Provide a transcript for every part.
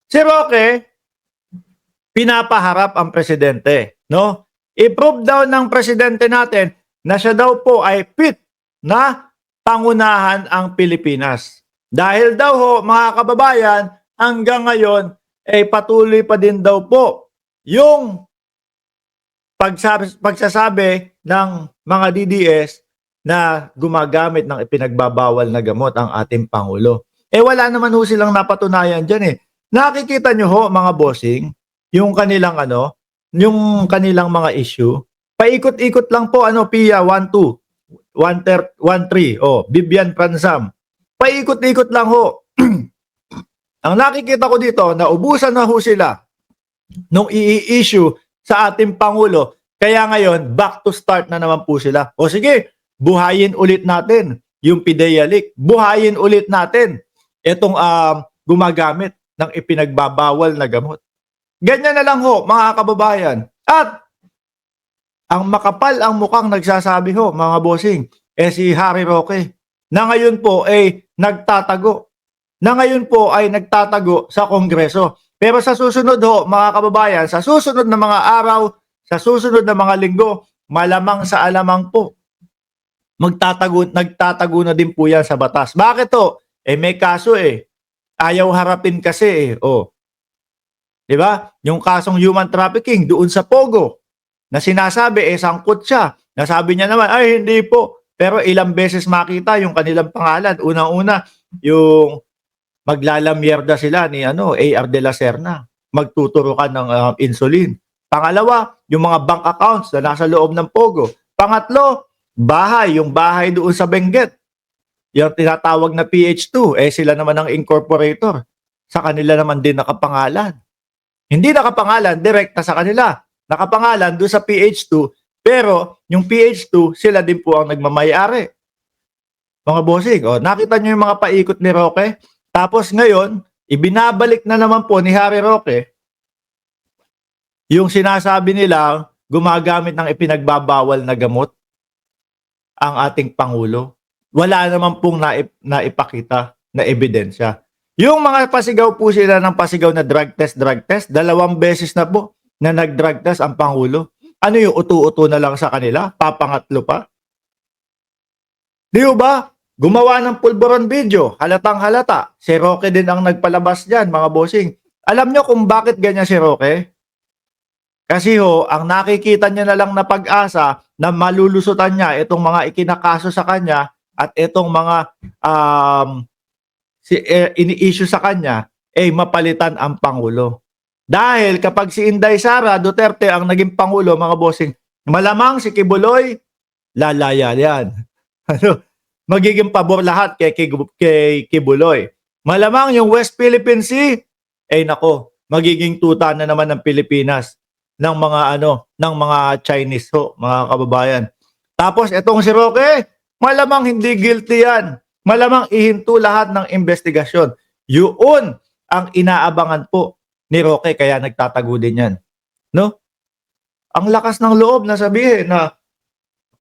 Si Roque, pinapaharap ang presidente, no? I-prove daw ng presidente natin na siya daw po ay fit na pangunahan ang Pilipinas. Dahil daw ho, mga kababayan, hanggang ngayon, patuloy pa din daw po yung pagsasabi ng mga DDS na gumagamit ng ipinagbabawal na gamot ang ating Pangulo. Wala naman ho silang napatunayan dyan eh. Nakikita nyo ho, mga bossing, yung kanilang yung kanilang mga issue. Paikot-ikot lang po, PIA 12, 13, Bibian Pransam. Paikot-ikot lang ho. Ang nakikita ko dito, naubusan na ho sila nung i-issue sa ating Pangulo. Kaya ngayon, back to start na naman po sila. O sige, buhayin ulit natin yung PIDEA leak. Buhayin ulit natin itong gumagamit ng ipinagbabawal na gamot. Ganyan na lang ho, mga kababayan. At ang makapal ang mukhang nagsasabi ho, mga bossing, si Harry Roque, na ngayon po ay nagtatago. Na ngayon po ay nagtatago sa Kongreso. Pero sa susunod ho, mga kababayan, sa susunod na mga araw, sa susunod na mga linggo, malamang sa alamang po, nagtatago na din po yan sa batas. Bakit to? May kaso Ayaw harapin kasi Di ba? Yung kasong human trafficking doon sa Pogo na sinasabi sangkot siya. Nasabi niya naman, ay hindi po. Pero ilang beses makita yung kanilang pangalan. Unang-una, yung maglalamyerda sila ni AR de la Serna. Magtuturukan ng insulin. Pangalawa, yung mga bank accounts na nasa loob ng Pogo. Pangatlo, yung bahay doon sa Benguet. Yung tinatawag na PH2, sila naman ang incorporator. Sa kanila naman din nakapangalan. Hindi nakapangalan, direkta sa kanila. Nakapangalan doon sa PH2, pero yung PH2, sila din po ang nagmamayari. Mga bossing, nakita nyo yung mga paikot ni Roque? Tapos ngayon, ibinabalik na naman po ni Harry Roque yung sinasabi nila gumagamit ng ipinagbabawal na gamot ang ating Pangulo. Wala naman pong naipakita na ebidensya. Yung mga pasigaw po sila ng pasigaw na drug test, 2 beses na po na nag-drug test ang Pangulo. Ano yung utu-utu na lang sa kanila? Papangatlo pa? Di ba? Gumawa ng pulburon video, halatang halata. Si Roque din ang nagpalabas dyan, mga bossing. Alam nyo kung bakit ganyan si Roque? Kasi ang nakikita niya na lang na pag-asa na malulusutan niya itong mga ikinakaso sa kanya at itong mga ini-issue sa kanya, mapalitan ang Pangulo. Dahil kapag si Inday Sara Duterte ang naging Pangulo, mga bossing, malamang si Kibuloy, lalaya yan. Magiging pabor lahat kay Kibuloy. Malamang yung West Philippine Sea, magiging tuta na naman ng Pilipinas ng mga ng mga Chinese mga kababayan. Tapos itong si Roque, malamang hindi guilty yan. Malamang ihinto lahat ng investigasyon. Yun ang inaabangan po ni Roque, kaya nagtatago din yan. No? Ang lakas ng loob na sabihin na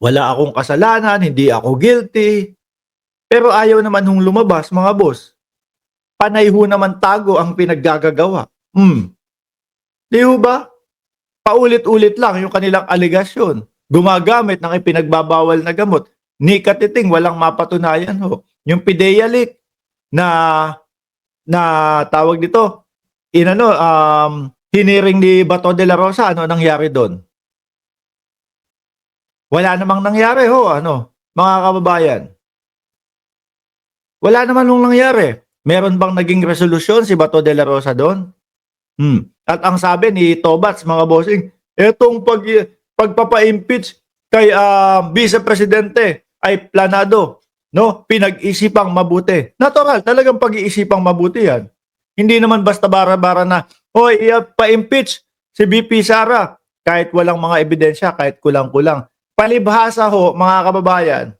wala akong kasalanan, hindi ako guilty. Pero ayaw naman lumabas, mga boss. Panay naman tago ang pinaggagawa. Di ba? Paulit-ulit lang yung kanilang aligasyon. Gumagamit ng ipinagbabawal na gamot. Ni Katiting, walang mapatunayan Yung PIDEA leak na tawag dito, hiniring ni Bato de la Rosa, ano nangyari doon? Wala namang nangyari mga kababayan. Wala naman nangyari. Meron bang naging resolusyon si Bato de la Rosa doon? At ang sabi ni Tobats, mga bossing, etong pagpapa-impeach kay Vice Presidente ay planado, pinag-isipang mabuti. Natural, talagang pag-iisipang mabuti yan. Hindi naman basta bara-bara na, pa-impeach si VP Sara kahit walang mga ebidensya, kahit kulang-kulang. Palibhasa mga kababayan,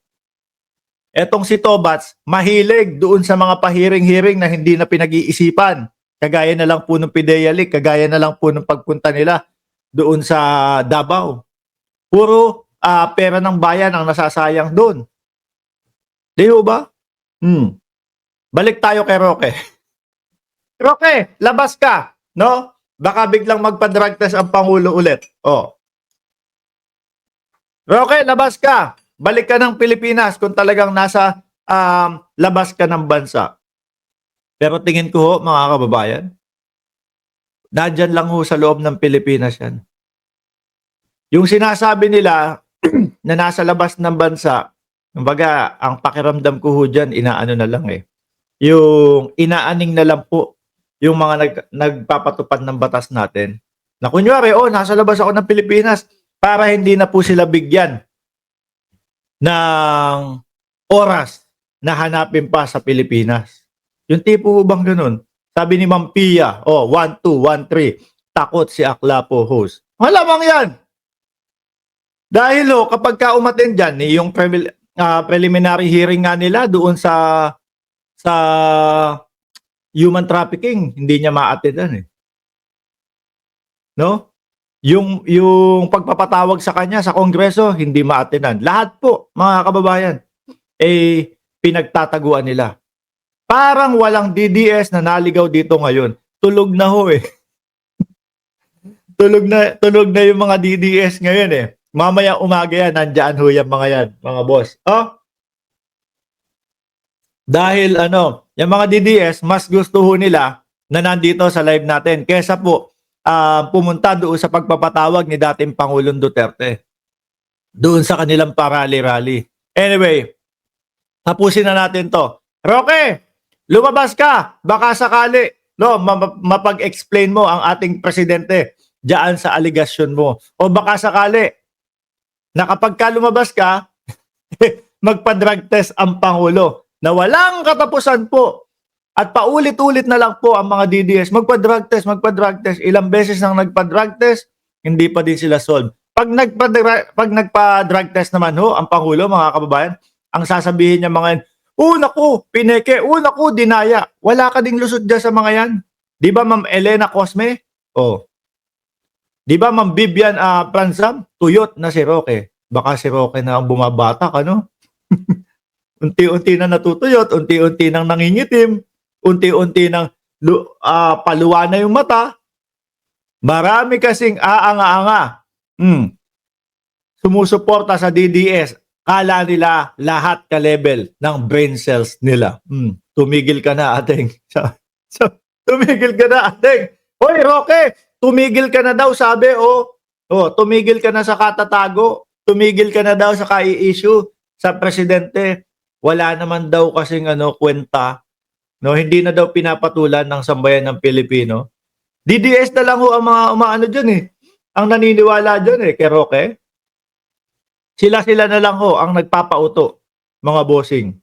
etong si Tobats, mahilig doon sa mga pahiring-hiring na hindi na pinag-iisipan. Kagaya na lang po ng PIDEA leak, kagaya na lang po ng pagpunta nila doon sa Davao. Puro pera ng bayan ang nasasayang doon. Di ba? Balik tayo kay Roque. Roque, labas ka, no? Baka biglang magpa-drug test ang Pangulo ulit. Oh. Roque, labas ka. Balik ka ng Pilipinas kung talagang nasa labas ka ng bansa. Pero tingin ko ho, mga kababayan, nandyan lang ho sa loob ng Pilipinas yan. Yung sinasabi nila na nasa labas ng bansa, kumbaga, ang pakiramdam ko ho dyan, inaano na lang eh. Yung inaaning na lang po yung mga nagpapatupad ng batas natin. Na kunyari, nasa labas ako ng Pilipinas para hindi na po sila bigyan ng oras na hanapin pa sa Pilipinas. Yung tipo ho bang ganun? Sabi ni Ma'am Pia, 1, 2, 1, 3, takot si Aklapo host. Malamang yan. Dahil kapag ka umaten dyan, yung preliminary hearing nga nila doon sa human trafficking, hindi niya ma-attendan eh. No? Yung pagpapatawag sa kanya sa Kongreso, hindi ma-attendan. Lahat po, mga kababayan, pinagtataguan nila. Parang walang DDS na naligaw dito ngayon. Tulog na ho eh. tulog na yung mga DDS ngayon eh. Mamaya umaga yan, nandyan ho yung mga yan, mga boss. Dahil yung mga DDS, mas gusto ho nila na nandito sa live natin kesa po pumunta doon sa pagpapatawag ni dating Pangulong Duterte. Doon sa kanilang parali-rally. Anyway, tapusin na natin to. Roque, lumabas ka. Baka sakali mapag-explain mo ang ating presidente diyan sa aligasyon mo. O baka sakali na kapag ka lumabas ka, magpa-drug test ang Pangulo na walang katapusan po. At paulit-ulit na lang po ang mga DDS, magpa-drug test. Ilang beses nang nagpa-drug test, hindi pa din sila solve. Pag nagpa-drug test naman ang Pangulo, mga kababayan, ang sasabihin niya mga yan, naku, pineke, naku, dinaya. Wala ka ding lusot dyan sa mga yan. Di ba, Ma'am Elena Cosme? Di ba, Ma'am Vivian Pransam? Tuyot na si Roque. Baka si Roque na ang bumabatak, Unti-unti na natutuyot, unti-unti nang nangingitim, unti-unti nang paluwa na yung mata. Marami kasing aanga-anga. Sumusuporta sa DDS. Kala nila lahat ka-level ng brain cells nila. Tumigil ka na, ating. Tumigil ka na, ating. Hoy, Roque, tumigil ka na daw, sabi, tumigil ka na sa katatago. Tumigil ka na daw sa kai-issue sa presidente. Wala naman daw kasing kwenta. Hindi na daw pinapatulan ng sambayan ng Pilipino. DDS na lang ang mga umaano dyan eh. Ang naniniwala dyan kay Roque. Sila na lang ang nagpapauto, mga bossing.